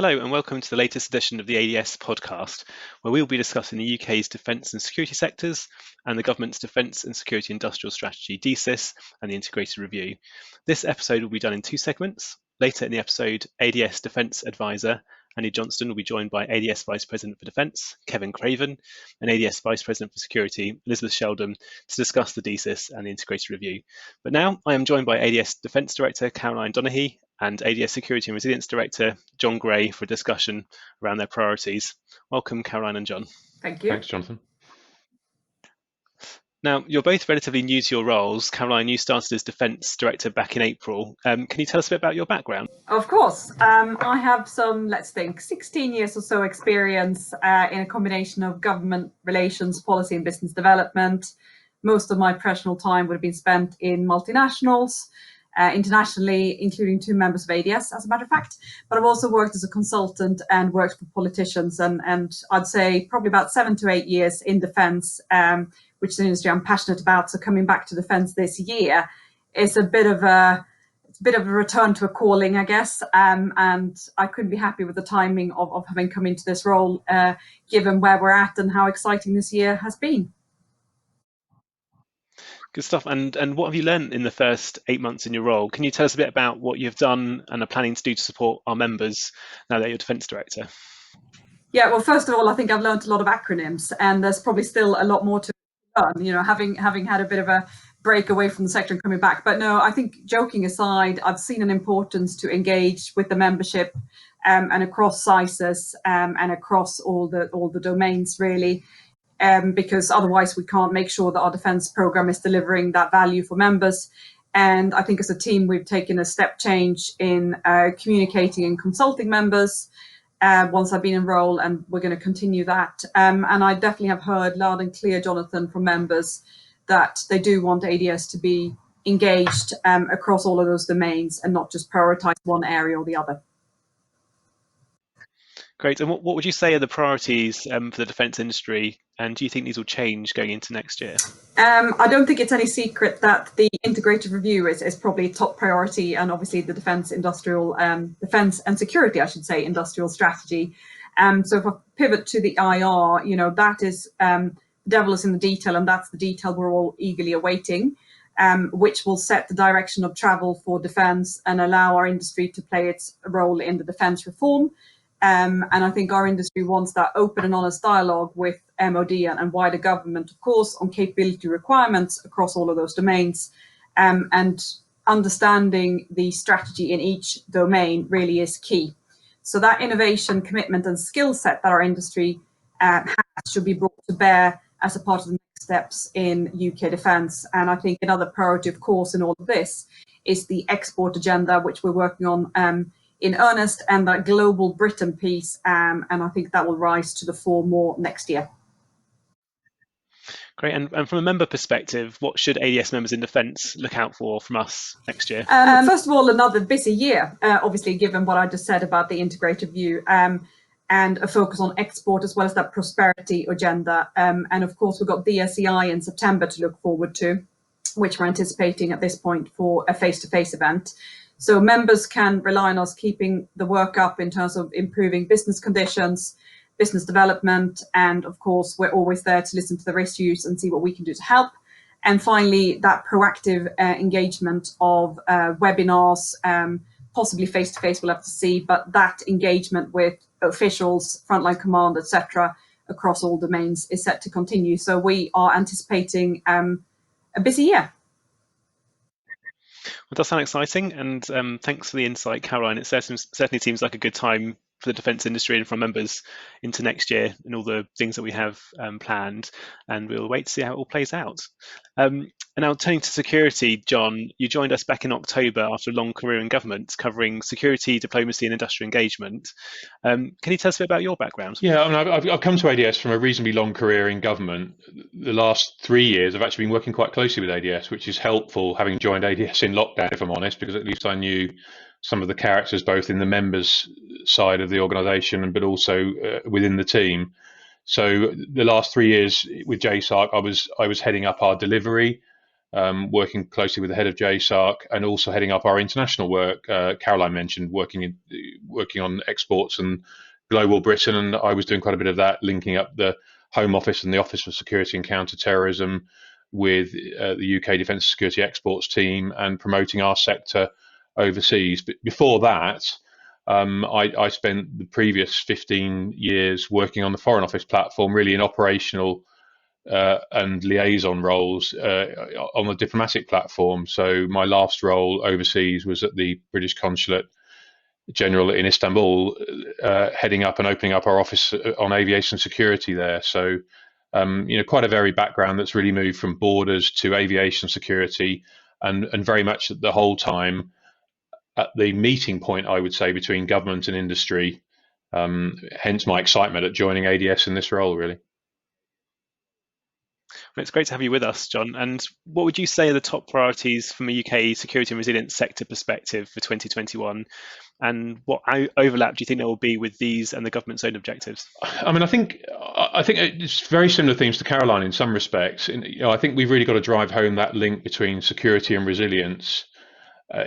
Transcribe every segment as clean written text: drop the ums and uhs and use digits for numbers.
Hello and welcome to the latest edition of the ADS podcast, where we'll be discussing the UK's defence and security sectors and the government's Defence and Security Industrial Strategy DCIS and the Integrated Review. This episode will be done in two segments. Later in the episode, ADS Defence Advisor Andy Johnston will be joined by ADS Vice President for Defence, Kevin Craven, and ADS Vice President for Security, Elizabeth Sheldon, to discuss the DCIS and the Integrated Review. But now I am joined by ADS Defence Director Caroline Donaghy and ADS Security and Resilience Director John Gray for a discussion around their priorities. Welcome, Caroline and John. Thank you. Thanks, Jonathan. Now, you're both relatively new to your roles. Caroline, you started as Defence Director back in April. Can you tell us a bit about your background? Of course. I have some, 16 years or so experience in a combination of government relations, policy and business development. Most of my professional time would have been spent in multinationals, internationally, including two members of ADS, as a matter of fact. But I've also worked as a consultant and worked for politicians, and I'd say probably about 7 to 8 years in defence, which is an industry I'm passionate about. So coming back to defence this year is a bit of a return to a calling, I guess. And I couldn't be happy with the timing of having come into this role, given where we're at and how exciting this year has been. Good stuff. And what have you learned in the first 8 months in your role? Can you tell us a bit about what you've done and are planning to do to support our members now that you're Defence Director? Yeah, well, first of all, I think I've learned a lot of acronyms, and there's probably still a lot more to learn, having had a bit of a break away from the sector and coming back. But no, I think, joking aside, I've seen an importance to engage with the membership and across CISES and across all the domains, really. Because otherwise we can't make sure that our defence programme is delivering that value for members. And I think as a team, we've taken a step change in communicating and consulting members once I've been in role, and we're going to continue that. And I definitely have heard loud and clear, Jonathan, from members that they do want ADS to be engaged across all of those domains and not just prioritise one area or the other. Great. And what would you say are the priorities for the defence industry? And do you think these will change going into next year? I don't think it's any secret that the integrated review is probably top priority, and obviously the defence and security, I should say, industrial strategy. So if I pivot to the IR, that is the devil is in the detail, and that's the detail we're all eagerly awaiting, which will set the direction of travel for defence and allow our industry to play its role in the defence reform. And I think our industry wants that open and honest dialogue with MOD and wider government, of course, on capability requirements across all of those domains. And understanding the strategy in each domain really is key. So that innovation, commitment and skill set that our industry has should be brought to bear as a part of the next steps in UK defence. And I think another priority, of course, in all of this is the export agenda, which we're working on in earnest, and that global Britain piece, and I think that will rise to the fore more next year. Great. And from a member perspective, what should ADS members in defence look out for from us next year? First of all, another busy year, obviously, given what I just said about the integrated view, and a focus on export as well as that prosperity agenda. And of course, we've got DSEI in September to look forward to, which we're anticipating at this point for a face-to-face event. So members can rely on us keeping the work up in terms of improving business conditions, business development, and of course, we're always there to listen to their issues and see what we can do to help. And finally, that proactive engagement of webinars, possibly face-to-face, we'll have to see, but that engagement with officials, frontline command, etc., across all domains is set to continue. So we are anticipating a busy year. Well, it does sound exciting, and thanks for the insight, Caroline. It certainly seems like a good time for the defence industry and for members into next year and all the things that we have planned, and we'll wait to see how it all plays out. And now turning to security, John, you joined us back in October after a long career in government covering security, diplomacy and industrial engagement. Can you tell us a bit about your background? Yeah, I've come to ADS from a reasonably long career in government. The last 3 years, I've actually been working quite closely with ADS, which is helpful, having joined ADS in lockdown, if I'm honest, because at least I knew some of the characters both in the members side of the organisation but also within the team. So the last 3 years with JSARC, I was heading up our delivery working closely with the head of JSARC and also heading up our international work. Caroline mentioned working on exports and global Britain, and I was doing quite a bit of that, linking up the Home Office and the Office for Security and Counter-Terrorism with the UK Defence and Security Exports team and promoting our sector overseas. But before that, I spent the previous 15 years working on the Foreign Office platform, really in operational and liaison roles on the diplomatic platform. So my last role overseas was at the British Consulate General in Istanbul, heading up and opening up our office on aviation security there. So, quite a varied background that's really moved from borders to aviation security, and very much the whole time at the meeting point, I would say, between government and industry. Hence my excitement at joining ADS in this role, really. Well, it's great to have you with us, John. And what would you say are the top priorities from a UK security and resilience sector perspective for 2021? And what overlap do you think there will be with these and the government's own objectives? I mean, I think it's very similar themes to Caroline in some respects. I think we've really got to drive home that link between security and resilience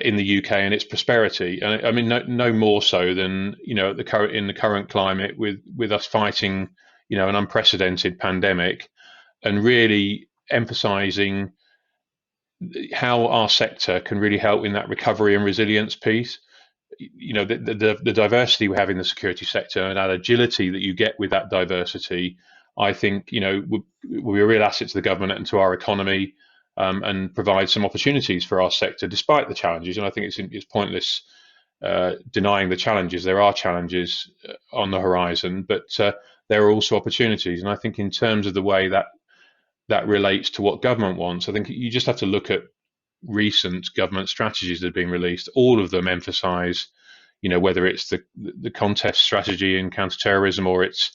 in the UK and its prosperity. And I mean, no more so than in the current climate with us fighting an unprecedented pandemic, and really emphasising how our sector can really help in that recovery and resilience piece. The diversity we have in the security sector and that agility that you get with that diversity, I think, will be a real asset to the government and to our economy, and provide some opportunities for our sector despite the challenges. And I think it's pointless denying the challenges. There are challenges on the horizon, but there are also opportunities. And I think in terms of the way that relates to what government wants, I think you just have to look at recent government strategies that have been released. All of them emphasize, whether it's the contest strategy in counterterrorism or it's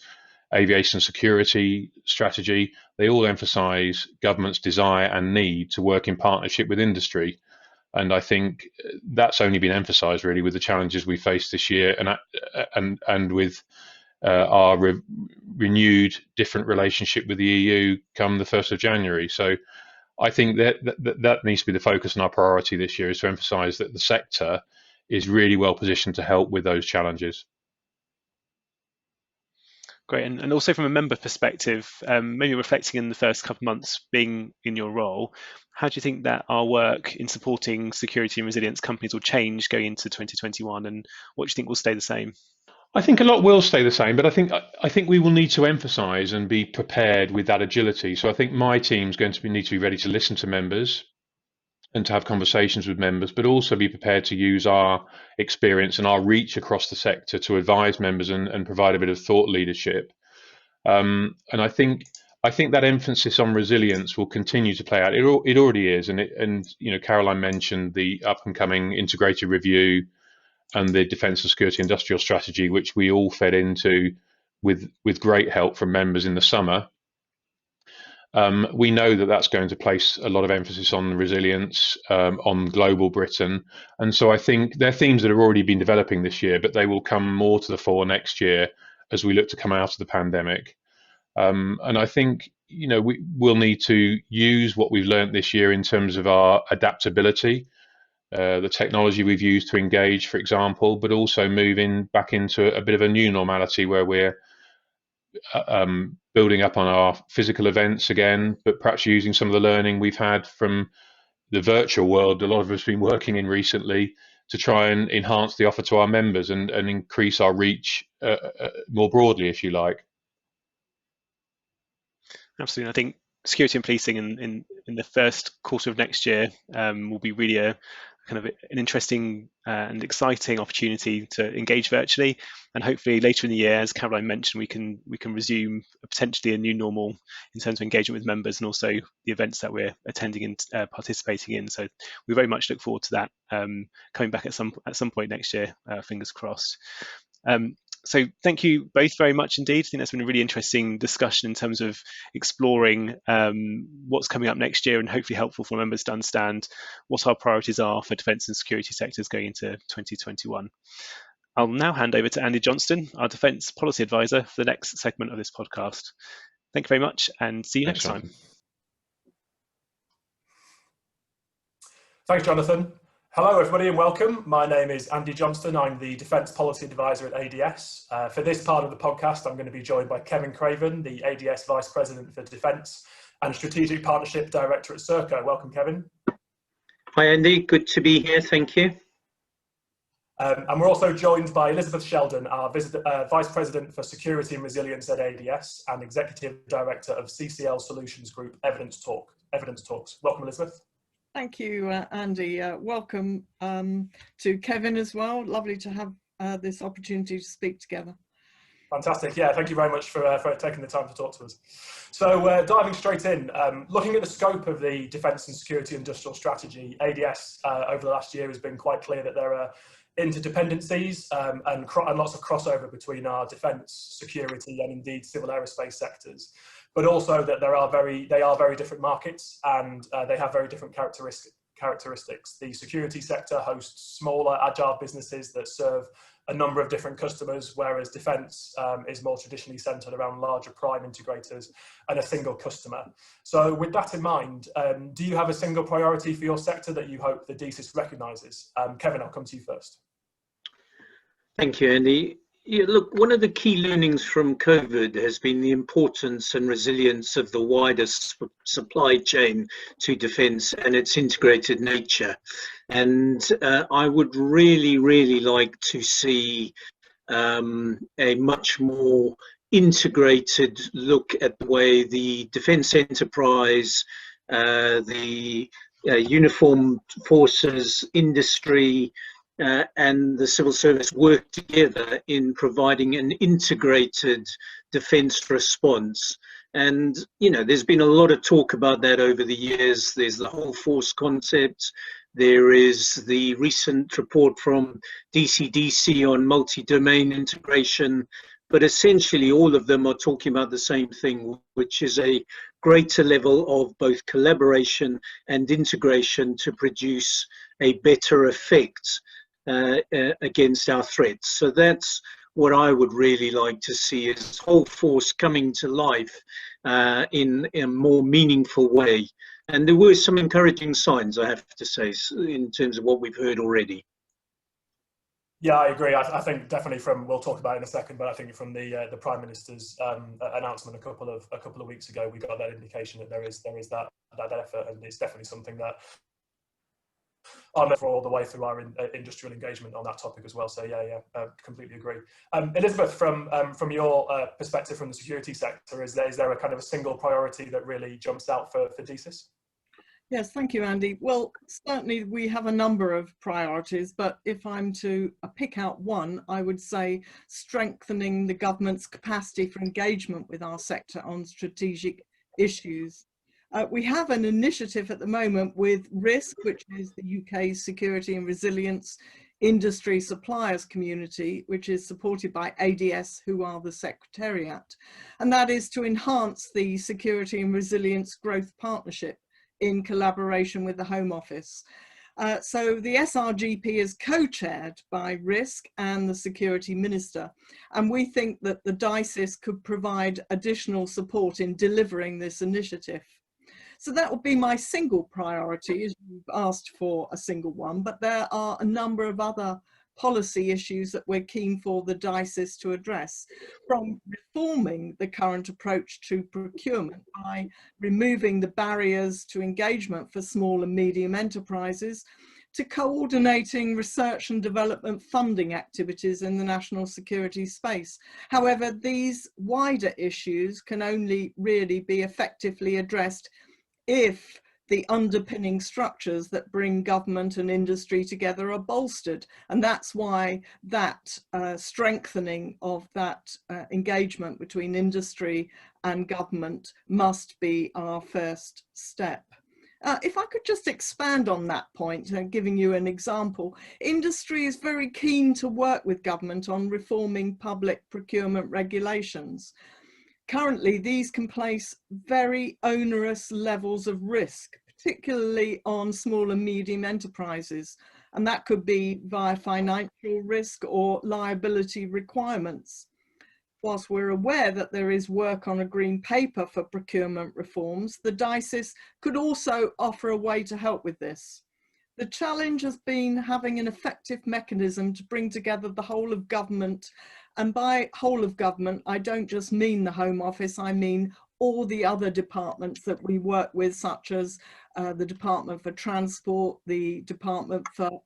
aviation security strategy, they all emphasize government's desire and need to work in partnership with industry. And I think that's only been emphasized really with the challenges we faced this year, and with our renewed different relationship with the EU come the 1st of January. So I think that needs to be the focus and our priority this year, is to emphasise that the sector is really well positioned to help with those challenges. Great. And also from a member perspective, maybe reflecting in the first couple of months being in your role, how do you think that our work in supporting security and resilience companies will change going into 2021, and what do you think will stay the same? I think a lot will stay the same, but I think we will need to emphasise and be prepared with that agility. So I think my team's going to need to be ready to listen to members and to have conversations with members, but also be prepared to use our experience and our reach across the sector to advise members and provide a bit of thought leadership. And I think that emphasis on resilience will continue to play out. It already is, and Caroline mentioned the up and coming integrated review and the Defence and Security Industrial Strategy, which we all fed into with great help from members in the summer. We know that that's going to place a lot of emphasis on resilience, on global Britain. And so I think they're themes that have already been developing this year, but they will come more to the fore next year as we look to come out of the pandemic. And I think, we will need to use what we've learned this year in terms of our adaptability, the technology we've used to engage, for example, but also moving back into a bit of a new normality where we're building up on our physical events again, but perhaps using some of the learning we've had from the virtual world a lot of us have been working in recently to try and enhance the offer to our members and increase our reach more broadly, if you like. Absolutely. I think security and policing in the first quarter of next year will be really a kind of an interesting and exciting opportunity to engage virtually, and hopefully later in the year, as Caroline mentioned, we can resume potentially a new normal in terms of engagement with members and also the events that we're attending and participating in. So we very much look forward to that coming back at some point next year. Fingers crossed. So thank you both very much indeed. I think that's been a really interesting discussion in terms of exploring what's coming up next year, and hopefully helpful for members to understand what our priorities are for defence and security sectors going into 2021. I'll now hand over to Andy Johnston, our Defence Policy Advisor, for the next segment of this podcast. Thank you very much, and see you next time. Thanks, Jonathan. Hello, everybody, and welcome. My name is Andy Johnston. I'm the Defence Policy Advisor at ADS. For this part of the podcast, I'm going to be joined by Kevin Craven, the ADS Vice President for Defence and Strategic Partnership Director at Serco. Welcome, Kevin. Hi, Andy. Good to be here. Thank you. And we're also joined by Elizabeth Sheldon, our Vice President for Security and Resilience at ADS and Executive Director of CCL Solutions Group Evidence Talks. Welcome, Elizabeth. Thank you, Andy. Welcome to Kevin as well. Lovely to have this opportunity to speak together. Fantastic. Yeah, thank you very much for taking the time to talk to us. So diving straight in, looking at the scope of the Defence and Security Industrial Strategy, ADS over the last year has been quite clear that there are interdependencies and lots of crossover between our defence, security and indeed civil aerospace sectors, but also that they are very different markets and they have very different characteristics. The security sector hosts smaller, agile businesses that serve a number of different customers, whereas defence is more traditionally centred around larger prime integrators and a single customer. So with that in mind, do you have a single priority for your sector that you hope the DCIS recognises? Kevin, I'll come to you first. Thank you, Andy. Yeah, look, one of the key learnings from COVID has been the importance and resilience of the wider supply chain to defence and its integrated nature. And I would really like to see a much more integrated look at the way the defence enterprise, the uniformed forces, industry, and the civil service work together in providing an integrated defence response. And, you know, there's been a lot of talk about that over the years. There's the whole force concept. There is the recent report from DCDC on multi-domain integration. But essentially, all of them are talking about the same thing, which is a greater level of both collaboration and integration to produce a better effect against our threats. So that's what I would really like to see, is whole force coming to life in a more meaningful way. And there were some encouraging signs, I have to say, in terms of what we've heard already. Yeah, I agree. I think definitely we'll talk about it in a second, but I think from the Prime Minister's announcement a couple of weeks ago, we got that indication that there is that effort, and it's definitely something that I'm for all the way through our industrial engagement on that topic as well. So yeah, completely agree. Elizabeth, from your perspective from the security sector, is there a kind of a single priority that really jumps out for DCIS? Yes, thank you, Andy. Well, certainly we have a number of priorities, but if I'm to pick out one, I would say strengthening the government's capacity for engagement with our sector on strategic issues. We have an initiative at the moment with RISK, which is the UK's Security and Resilience Industry Suppliers Community, which is supported by ADS, who are the Secretariat. And that is to enhance the Security and Resilience Growth Partnership in collaboration with the Home Office. So the SRGP is co-chaired by RISK and the Security Minister. And we think that the DCIS could provide additional support in delivering this initiative. So that would be my single priority, as you've asked for a single one, but there are a number of other policy issues that we're keen for the DCIS to address, from reforming the current approach to procurement by removing the barriers to engagement for small and medium enterprises, to coordinating research and development funding activities in the national security space. However, these wider issues can only really be effectively addressed if the underpinning structures that bring government and industry together are bolstered. And that's why that strengthening of that engagement between industry and government must be our first step. If I could just expand on that point, giving you an example, industry is very keen to work with government on reforming public procurement regulations. Currently, these can place very onerous levels of risk, particularly on small and medium enterprises, and that could be via financial risk or liability requirements. Whilst we're aware that there is work on a green paper for procurement reforms, the DCIS could also offer a way to help with this. The challenge has been having an effective mechanism to bring together the whole of government. And by whole of government, I don't just mean the Home Office, I mean all the other departments that we work with, such as the Department for Transport, the Department for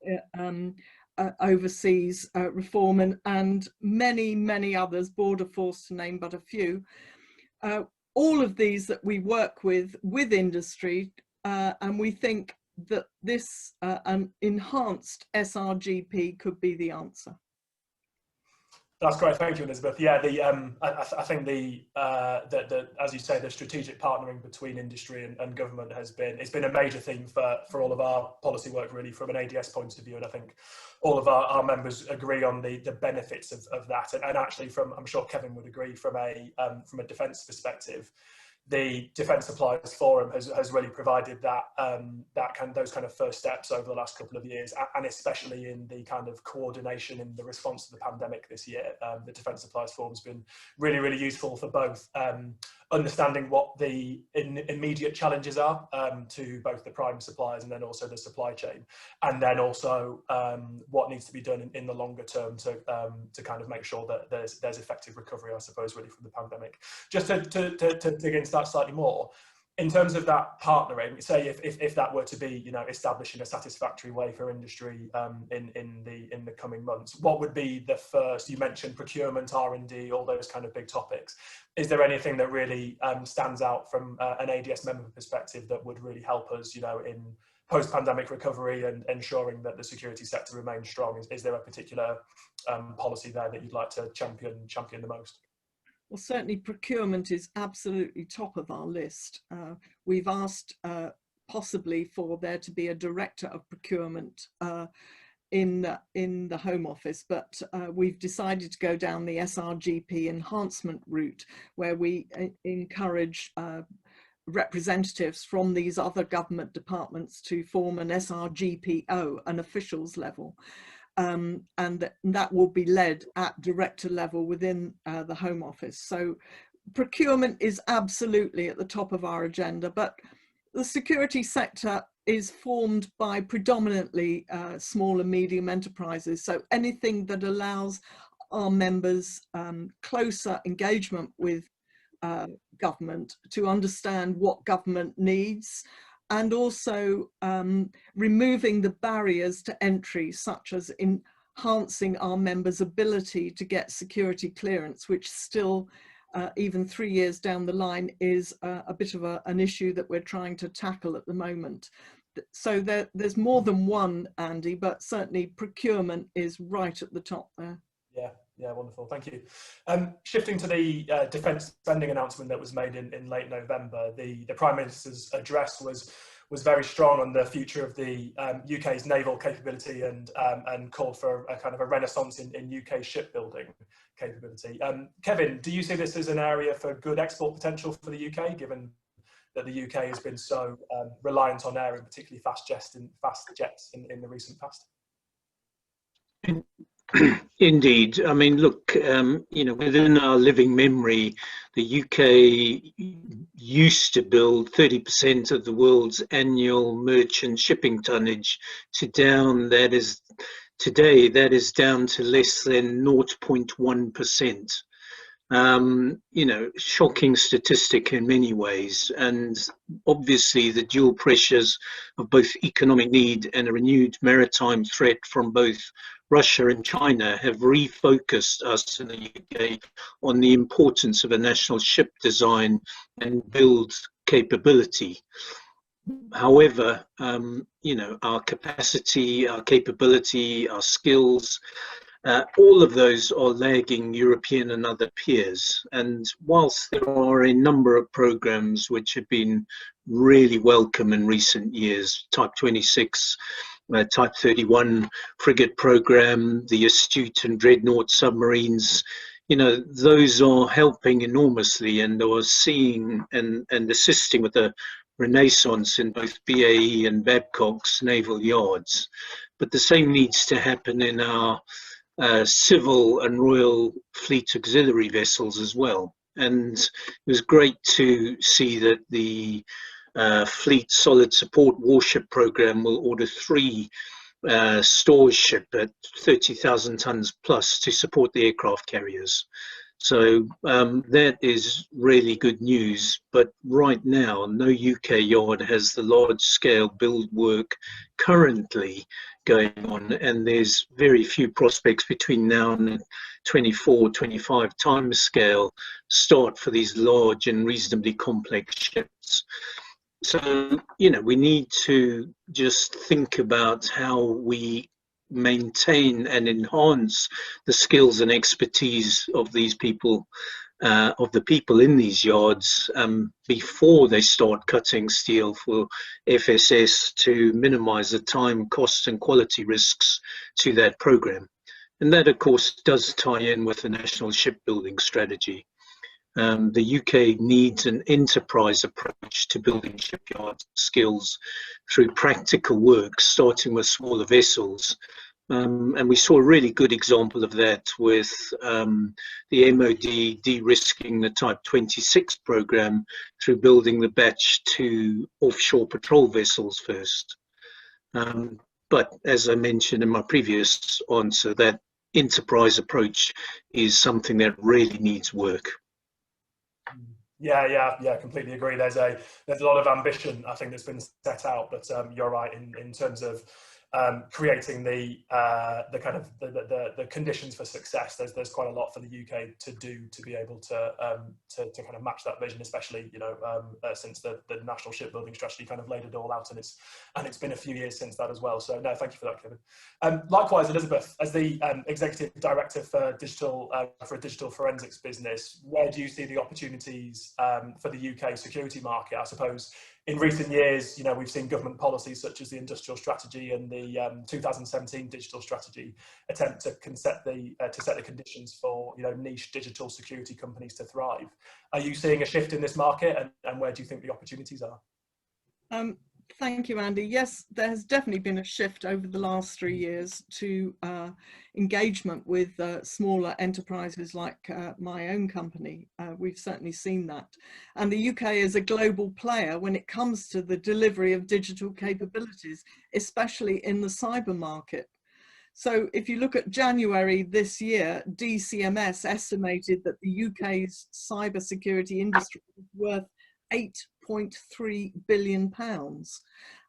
Overseas Reform, and many, many others, Border Force to name but a few. All of these that we work with industry, and we think that this an enhanced SRGP could be the answer. That's great, thank you, Elizabeth. Yeah, I think as you say, the strategic partnering between industry and government it's been a major theme for all of our policy work, really, from an ADS point of view, and I think all of our members agree on the benefits of that. And actually, I'm sure Kevin would agree, from a defence perspective, the Defence Suppliers Forum has really provided those kind of first steps over the last couple of years, and especially in the kind of coordination in the response to the pandemic this year. The Defence Suppliers Forum has been really, really useful for both understanding what the immediate challenges are to both the prime suppliers and then also the supply chain, and then also what needs to be done in the longer term to kind of make sure that there's effective recovery, I suppose, really, from the pandemic. Just to dig into that slightly more, in terms of that partnering, say if that were to be, establishing a satisfactory way for industry in the coming months, what would be the first? You mentioned procurement, R&D, all those kind of big topics. Is there anything that really stands out from an ADS member perspective that would really help us, in post-pandemic recovery and ensuring that the security sector remains strong? Is there a particular policy there that you'd like to champion the most? Well, certainly procurement is absolutely top of our list. We've asked possibly for there to be a director of procurement in the Home Office, but we've decided to go down the SRGP enhancement route, where we encourage representatives from these other government departments to form an SRGPO, an officials level. And that will be led at director level within the Home Office. So procurement is absolutely at the top of our agenda, but the security sector is formed by predominantly small and medium enterprises. So anything that allows our members closer engagement with government to understand what government needs, and also removing the barriers to entry, such as enhancing our members' ability to get security clearance, which still, even 3 years down the line, is a bit of an issue that we're trying to tackle at the moment. So there's more than one, Andy, but certainly procurement is right at the top there. Yeah, wonderful, thank you. Shifting to the defence spending announcement that was made in late November, the Prime Minister's address was very strong on the future of the UK's naval capability and called for a kind of a renaissance in UK shipbuilding capability. Kevin, do you see this as an area for good export potential for the UK, given that the UK has been so reliant on air, and particularly fast jets in the recent past? Indeed. I mean, look, within our living memory, the UK used to build 30% of the world's annual merchant shipping tonnage. Today, that is down to less than 0.1%. Shocking statistic in many ways. And obviously the dual pressures of both economic need and a renewed maritime threat from both Russia and China have refocused us in the UK on the importance of a national ship design and build capability. However, our capacity, our capability, our skills, all of those are lagging European and other peers. And whilst there are a number of programs which have been really welcome in recent years, Type 26, Type 31 frigate program, the Astute and Dreadnought submarines, those are helping enormously and are seeing and assisting with a renaissance in both BAE and Babcock's naval yards. But the same needs to happen in our civil and Royal Fleet auxiliary vessels as well. And it was great to see that the Fleet Solid Support Warship Program will order 3 stores ship at 30,000 tons plus to support the aircraft carriers. So that is really good news. But right now, no UK yard has the large-scale build work currently going on, and there's very few prospects between now and 24-25 time scale start for these large and reasonably complex ships. So, you know, we need to just think about how we maintain and enhance the skills and expertise of these people, of the people in these yards, before they start cutting steel for FSS to minimize the time, costs and quality risks to that program. And that, of course, does tie in with the National Shipbuilding Strategy. The UK needs an enterprise approach to building shipyard skills through practical work, starting with smaller vessels. And we saw a really good example of that with the MOD de-risking the Type 26 program through building the Batch 2 offshore patrol vessels first. But as I mentioned in my previous answer, that enterprise approach is something that really needs work. Yeah, completely agree. There's a lot of ambition, I think, that's been set out, but you're right in terms of creating the kind of the conditions for success. There's quite a lot for the UK to do to be able to kind of match that vision, especially, you know, since the National Shipbuilding Strategy kind of laid it all out, and it's been a few years since that as well. So no, thank you for that, Kevin. Likewise, Elizabeth, as the Executive Director for a digital forensics business, where do you see the opportunities for the UK security market? I suppose in recent years, you know, we've seen government policies such as the Industrial Strategy and the 2017 Digital Strategy attempt to set the conditions for, you know, niche digital security companies to thrive. Are you seeing a shift in this market, and where do you think the opportunities are? Thank you, Andy. Yes, there has definitely been a shift over the last 3 years to engagement with smaller enterprises like my own company. We've certainly seen that. And the UK is a global player when it comes to the delivery of digital capabilities, especially in the cyber market. So if you look at January this year, DCMS estimated that the UK's cybersecurity industry is worth £8.3 billion,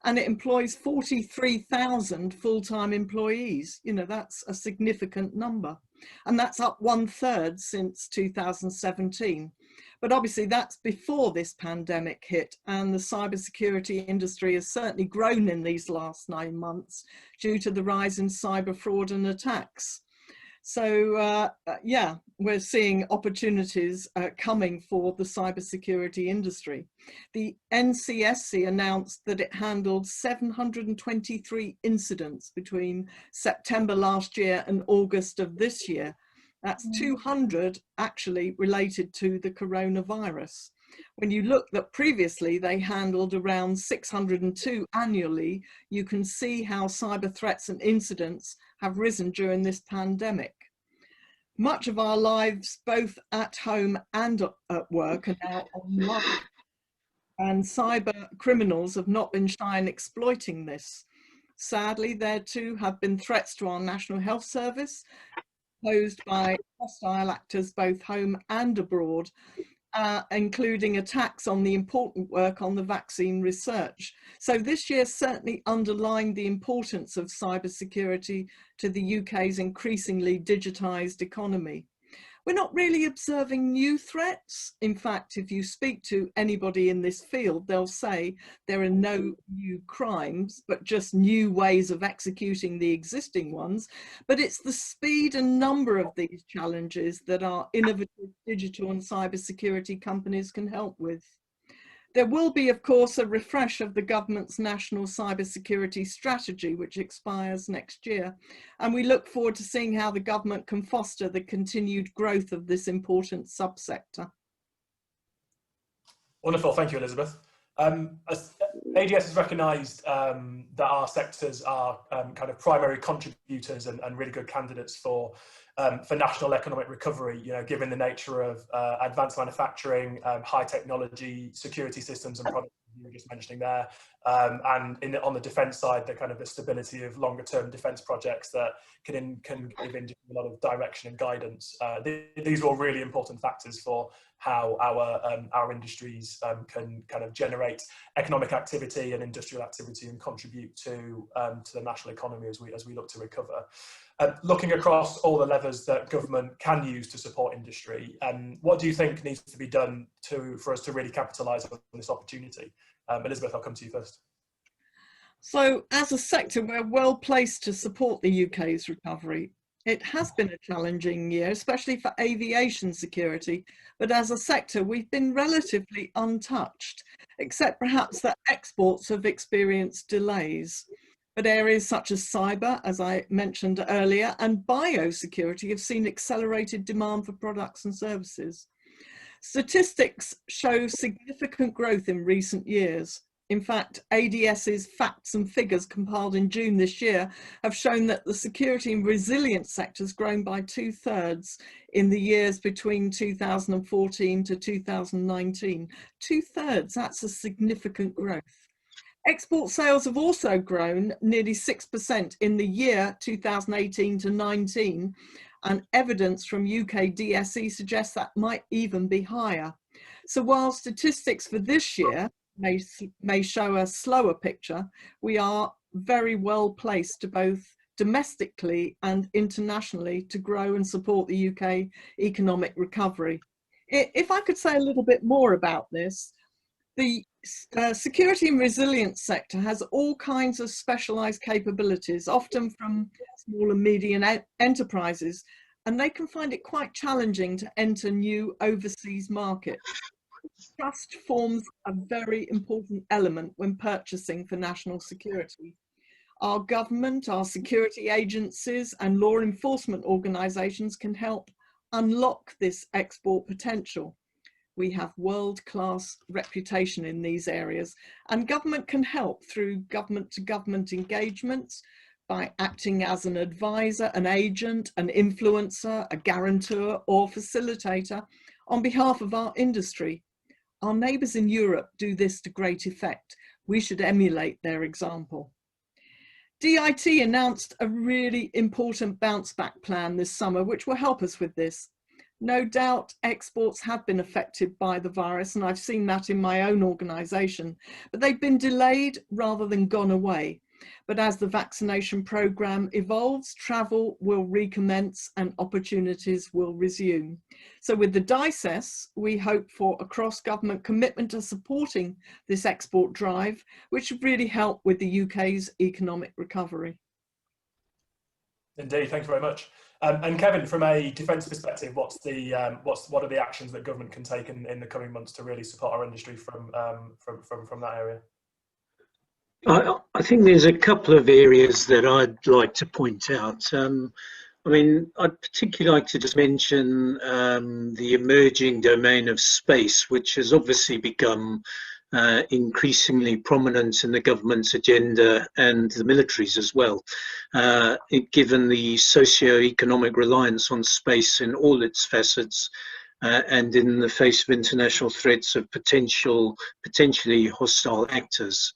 and it employs 43,000 full-time employees. You know, that's a significant number, and that's up 1/3 since 2017. But obviously that's before this pandemic hit, and the cybersecurity industry has certainly grown in these last 9 months due to the rise in cyber fraud and attacks. So yeah, we're seeing opportunities coming for the cybersecurity industry. The NCSC announced that it handled 723 incidents between September last year and August of this year. That's 200 actually related to the coronavirus. When you look that previously they handled around 602 annually, you can see how cyber threats and incidents have risen during this pandemic. Much of our lives, both at home and at work, are now online, and cyber criminals have not been shy in exploiting this. Sadly, there too have been threats to our National Health Service posed by hostile actors both home and abroad, including attacks on the important work on the vaccine research. So this year certainly underlined the importance of cybersecurity to the UK's increasingly digitised economy. We're not really observing new threats. In fact, if you speak to anybody in this field, they'll say there are no new crimes, but just new ways of executing the existing ones. But it's the speed and number of these challenges that our innovative digital and cybersecurity companies can help with. There will be, of course, a refresh of the government's National Cybersecurity Strategy, which expires next year. And we look forward to seeing how the government can foster the continued growth of this important subsector. Wonderful, thank you, Elizabeth. ADS has recognised that our sectors are kind of primary contributors and really good candidates for national economic recovery, you know, given the nature of advanced manufacturing, high technology, security systems and products you were just mentioning there, and on the defence side, the kind of the stability of longer term defence projects that can give industry a lot of direction and guidance. These are all really important factors for how our industries can kind of generate economic activity and industrial activity and contribute to the national economy as we look to recover. Looking across all the levers that government can use to support industry, what do you think needs to be done for us to really capitalise on this opportunity? Elizabeth, I'll come to you first. So as a sector, we're well placed to support the UK's recovery. It has been a challenging year, especially for aviation security, but as a sector, we've been relatively untouched, except perhaps that exports have experienced delays. But areas such as cyber, as I mentioned earlier, and biosecurity have seen accelerated demand for products and services. Statistics show significant growth in recent years. In fact, ADS's facts and figures compiled in June this year have shown that the security and resilience sector has grown by 2/3 in the years between 2014 to 2019. 2/3, that's a significant growth. Export sales have also grown nearly 6% in the year 2018 to 19, and evidence from UK DSE suggests that might even be higher. So while statistics for this year may show a slower picture, we are very well placed to both domestically and internationally to grow and support the UK economic recovery. If I could say a little bit more about this, the security and resilience sector has all kinds of specialised capabilities, often from small and medium enterprises, and they can find it quite challenging to enter new overseas markets. Trust forms a very important element when purchasing for national security. Our government, our security agencies and law enforcement organisations can help unlock this export potential. We have world-class reputation in these areas, and government can help through government-to-government engagements by acting as an advisor, an agent, an influencer, a guarantor or facilitator on behalf of our industry. Our neighbours in Europe do this to great effect. We should emulate their example. DIT announced a really important bounce back plan this summer, which will help us with this. No doubt exports have been affected by the virus, and I've seen that in my own organisation, but they've been delayed rather than gone away. But as the vaccination programme evolves, travel will recommence and opportunities will resume. So with the DICES, we hope for a cross-government commitment to supporting this export drive, which would really help with the UK's economic recovery. Indeed, thank you very much. And Kevin, from a defence perspective, what are the actions that government can take in the coming months to really support our industry from that area? I think there's a couple of areas that I'd like to point out. I mean, I'd particularly like to just mention the emerging domain of space, which has obviously become increasingly prominent in the government's agenda and the military's as well, given the socio-economic reliance on space in all its facets, and in the face of international threats of potentially hostile actors.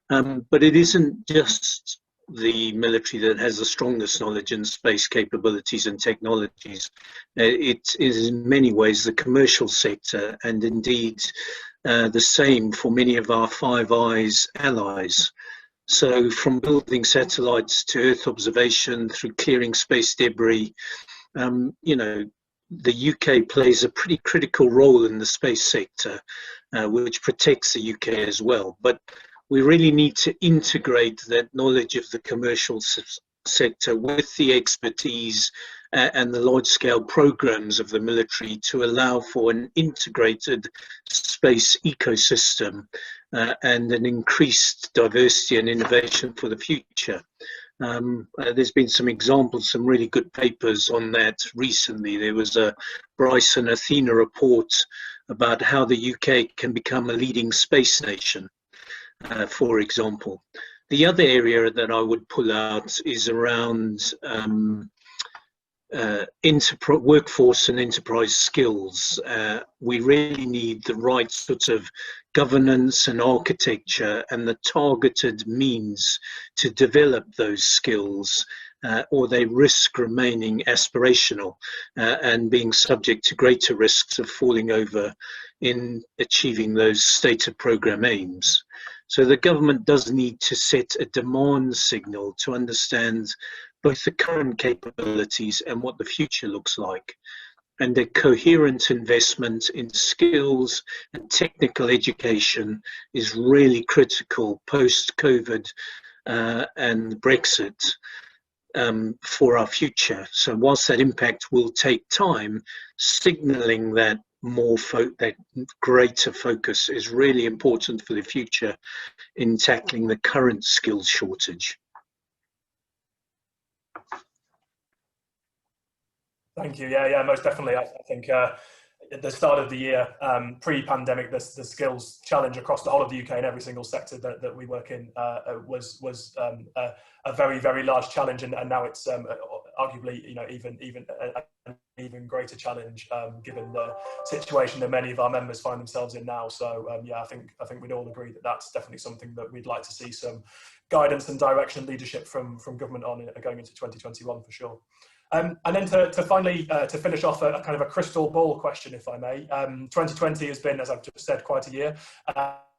But it isn't just the military that has the strongest knowledge in space capabilities and technologies. It is in many ways the commercial sector, and indeed the same for many of our Five Eyes allies. So from building satellites to Earth observation through clearing space debris, you know, the UK plays a pretty critical role in the space sector, which protects the UK as well. But we really need to integrate that knowledge of the commercial sector with the expertise and the large-scale programs of the military to allow for an integrated space ecosystem and an increased diversity and innovation for the future. There's been some examples, some really good papers on that recently. There was a Bryce and Athena report about how the UK can become a leading space nation. For example. The other area that I would pull out is around workforce and enterprise skills. We really need the right sorts of governance and architecture and the targeted means to develop those skills, or they risk remaining aspirational and being subject to greater risks of falling over in achieving those stated programme aims. So the government does need to set a demand signal to understand both the current capabilities and what the future looks like. And a coherent investment in skills and technical education is really critical post-COVID and Brexit for our future. So whilst that impact will take time, signalling that that greater focus is really important for the future in tackling the current skills shortage. Thank you. Yeah, most definitely. I think at the start of the year, pre-pandemic, the skills challenge across the whole of the UK in every single sector that we work in was a very, very large challenge, and now it's arguably an even greater challenge given the situation that many of our members find themselves in now. So yeah, I think we'd all agree that that's definitely something that we'd like to see some guidance and direction, leadership from government on going into 2021 for sure. And then to finally to finish off a kind of a crystal ball question, if I may. 2020 has been, as I've just said, quite a year,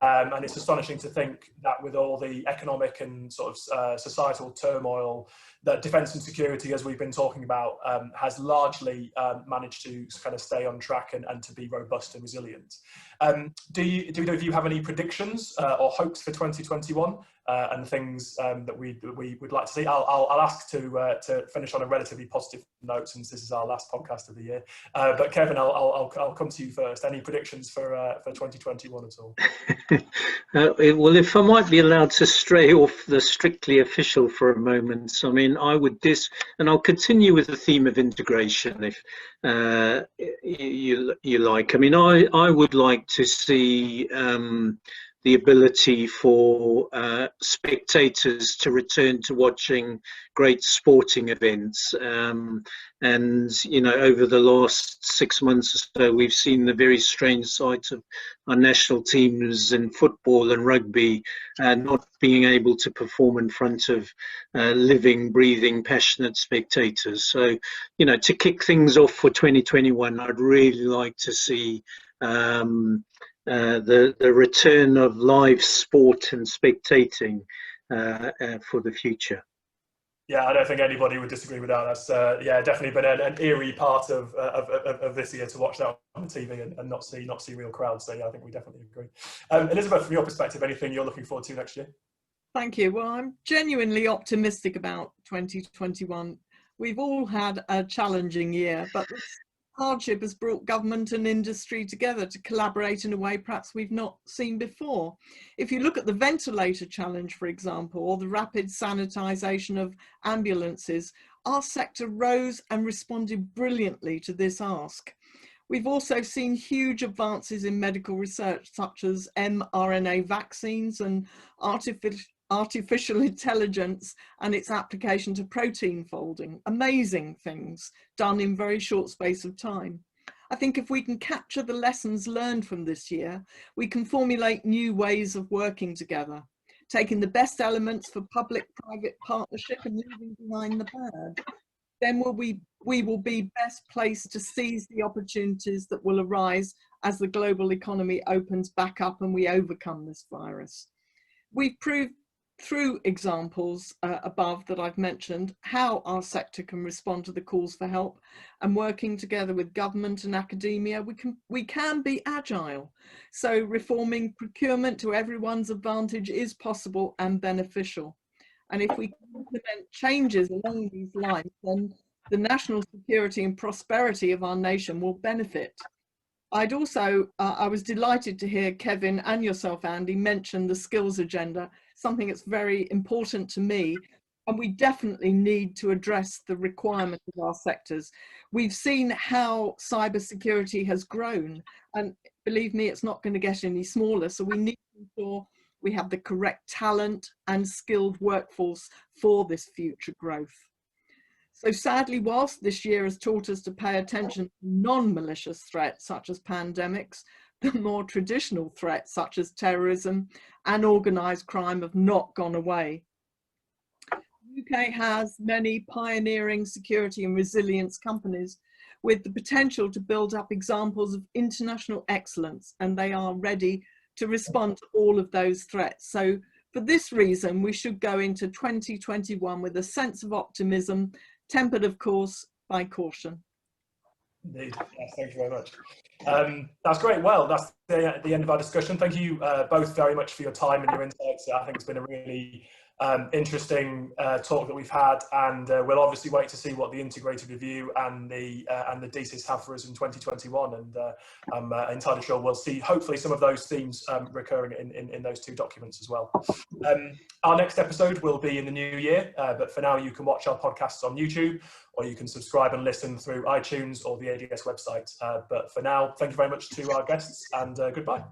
and it's astonishing to think that with all the economic and sort of societal turmoil, that defence and security, as we've been talking about, has largely managed to kind of stay on track and to be robust and resilient. Do either of you have any predictions or hopes for 2021 and things that we would like to see? I'll ask to finish on a relatively positive note, since this is our last podcast of the year. But Kevin, I'll come to you first. Any predictions for 2021 at all? Well, if I might be allowed to stray off the strictly official for a moment, I mean, I would and I'll continue with the theme of integration, if you like. I mean, I would like to see the ability for spectators to return to watching great sporting events. And, you know, over the last 6 months or so, we've seen the very strange sight of our national teams in football and rugby not being able to perform in front of living, breathing, passionate spectators. So, you know, to kick things off for 2021, I'd really like to see the return of live sport and spectating for the future. Yeah, I don't think anybody would disagree with that. That's yeah, definitely been an eerie part of this year to watch that on TV and not see real crowds. So yeah, I think we definitely agree. Elizabeth, from your perspective, anything you're looking forward to next year? Thank you. Well, I'm genuinely optimistic about 2021. We've all had a challenging year, but this hardship has brought government and industry together to collaborate in a way perhaps we've not seen before. If you look at the ventilator challenge, for example, or the rapid sanitisation of ambulances, our sector rose and responded brilliantly to this ask. We've also seen huge advances in medical research, such as mRNA vaccines and artificial intelligence and its application to protein folding. Amazing things done in very short space of time. I think if we can capture the lessons learned from this year, we can formulate new ways of working together, taking the best elements for public-private partnership and leaving behind the bad. Then we will be best placed to seize the opportunities that will arise as the global economy opens back up and we overcome this virus. We've proved through examples above that I've mentioned how our sector can respond to the calls for help, and working together with government and academia, we can be agile. So reforming procurement to everyone's advantage is possible and beneficial. And if we can implement changes along these lines, then the national security and prosperity of our nation will benefit. I'd also, I was delighted to hear Kevin and yourself, Andy, mention the skills agenda, something that's very important to me. And we definitely need to address the requirements of our sectors. We've seen how cybersecurity has grown, and believe me, it's not going to get any smaller. So we need to ensure we have the correct talent and skilled workforce for this future growth. So sadly, whilst this year has taught us to pay attention to non-malicious threats such as pandemics, the more traditional threats such as terrorism and organised crime have not gone away. The UK has many pioneering security and resilience companies with the potential to build up examples of international excellence, and they are ready to respond to all of those threats. So for this reason, we should go into 2021 with a sense of optimism, tempered, of course, by caution. Indeed. Yes, thank you very much. That's great. Well, that's the end of our discussion. Thank you both very much for your time and your insights. I think it's been a really interesting talk that we've had, and we'll obviously wait to see what the integrated review and the DSIS have for us in 2021. And I'm entirely sure we'll see hopefully some of those themes recurring in those two documents as well. Our next episode will be in the new year, but for now you can watch our podcasts on YouTube, or you can subscribe and listen through iTunes or the ADS website. But for now, thank you very much to our guests, and goodbye.